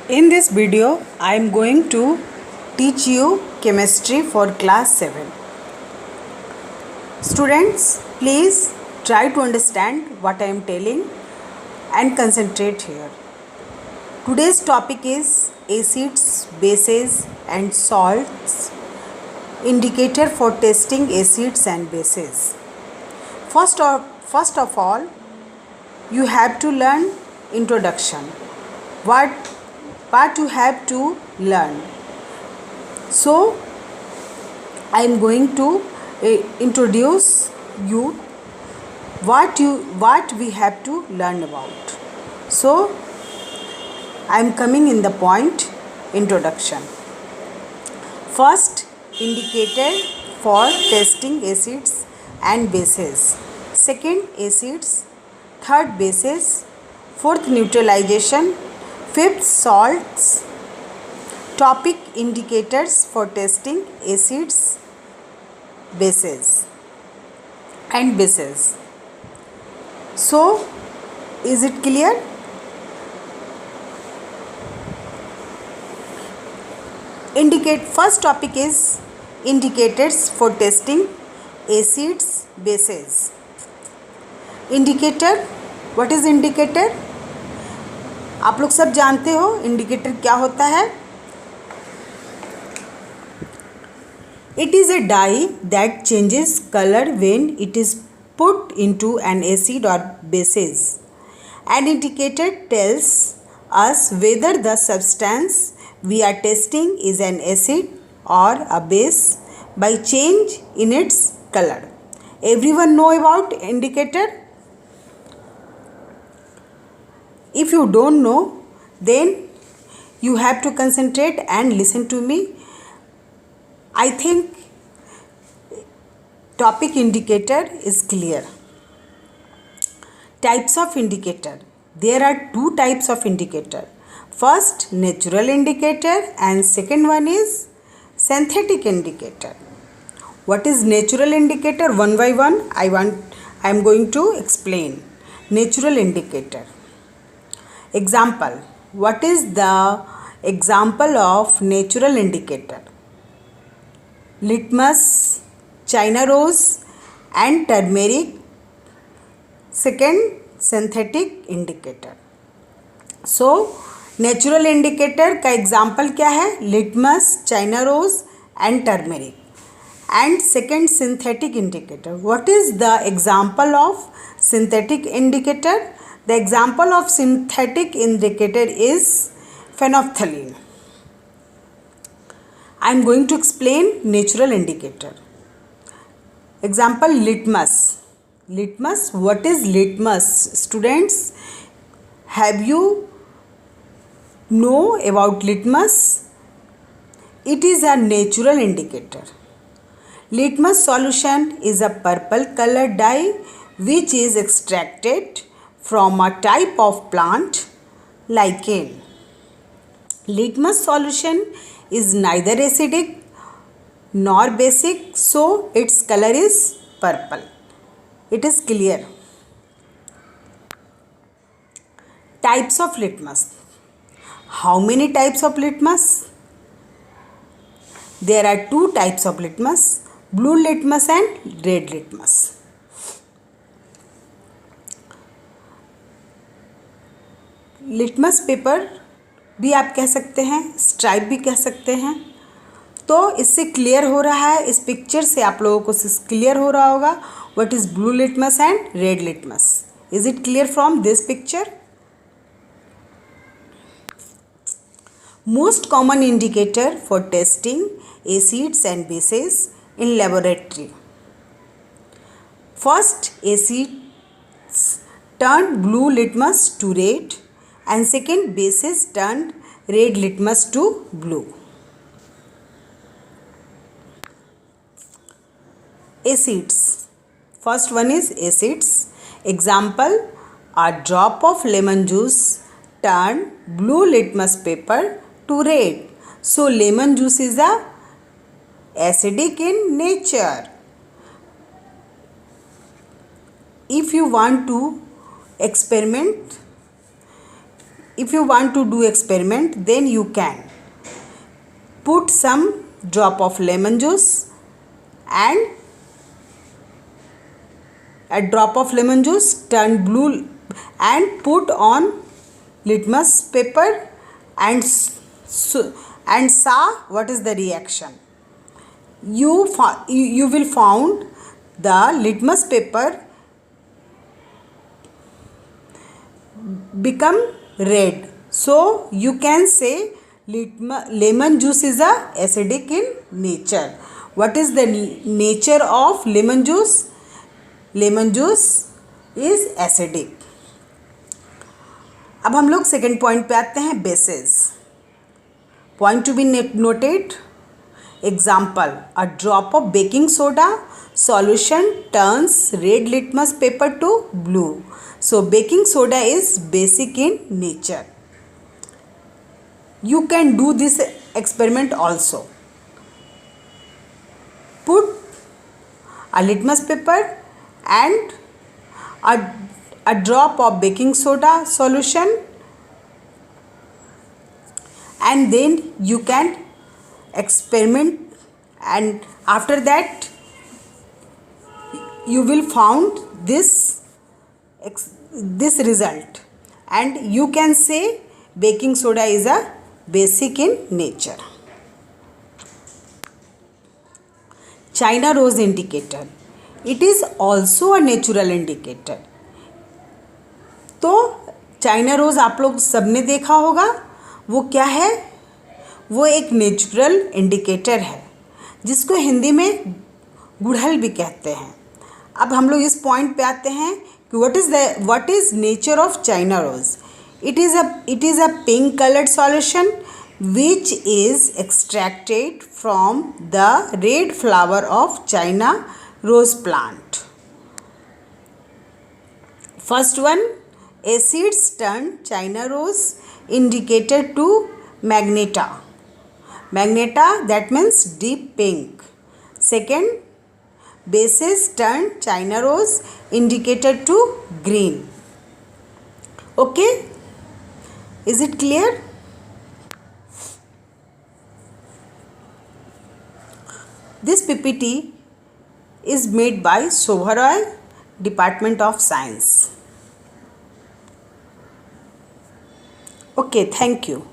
In this video, I am going to teach you chemistry for class 7. Students, please try to understand what I am telling and concentrate here. Today's topic is acids, bases and salts, indicator for testing acids and bases. First of all, you have to learn introduction. What you have to learn. So I am going to introduce you what we have to learn about. So I am coming in the point introduction. First, indicator for testing acids and bases. Second, acids. Third, bases. Fourth, neutralization. Fifth, salts. Topic, indicators for testing acids, bases and bases. So, is it clear? First topic is indicators for testing acids, bases. Indicator, what is indicator? आप लोग सब जानते हो indicator क्या होता है. It is a dye that changes color when it is put into an acid or bases. An indicator tells us whether the substance we are testing is an acid or a base by change in its color. Everyone know about indicator? If you don't know, then you have to concentrate and listen to me. I think topic indicator is clear. Types of indicator. There are two types of indicator. First, natural indicator and second one is synthetic indicator. What is natural indicator? One by one I am going to explain. Natural indicator. Example. What is the example of natural indicator? Litmus, China rose and turmeric. Second, synthetic indicator. So, natural indicator का example क्या है? Litmus, China rose and turmeric. And second, synthetic indicator. What is the example of synthetic indicator? The example of synthetic indicator is phenolphthalein. I am going to explain natural indicator. Example, litmus. Litmus, what is litmus? Students, have you know about litmus? It is a natural indicator. Litmus solution is a purple colored dye which is extracted from a type of plant, lichen. Litmus solution is neither acidic nor basic, so its color is purple. It is clear. Types of litmus. How many types of litmus? There are two types of litmus, blue litmus and red litmus. Litmus paper भी आप कह सकते हैं, stripe भी कह सकते हैं. तो इससे क्लियर हो रहा है, इस पिक्चर से आप लोगों को क्लियर हो रहा होगा what is blue litmus and red litmus. Is it clear from this picture? Most common indicator for testing acids and bases in laboratory. First, acids turn blue litmus to red and second, bases turned red litmus to blue. Acids. First one is acids. Example, a drop of lemon juice turned blue litmus paper to red. So lemon juice is a acidic in nature. If you want to experiment if you want to do experiment, then you can put some drop of lemon juice and a drop of lemon juice turn blue and put on litmus paper and saw what is the reaction. You will found the litmus paper become red. So you can say lemon juice is acidic in nature. What is the nature of lemon juice? Lemon juice is acidic. अब हम लोग second point पे आते हैं, bases. Point to be noted. Example, a drop of baking soda solution turns red litmus paper to blue. So baking soda is basic in nature. You can do this experiment also. Put a litmus paper and a drop of baking soda solution, and then you can experiment, and after that you will found this result, and you can say baking soda is a basic in nature. China rose indicator, it is also a natural indicator. तो China rose आप लोग सबने देखा होगा, वो क्या है? वो एक नेचुरल इंडिकेटर है जिसको हिंदी में गुड़हल भी कहते हैं. अब हम लोग इस पॉइंट पे आते हैं कि what is nature of China rose. It is a pink coloured solution which is extracted from the red flower of China rose plant. First one, acids turn China rose indicator to magenta. Magenta, that means deep pink. Second, bases turn China rose indicator to green. Okay, is it clear? This PPT is made by Shobha Roy, Department of Science. Okay, thank you.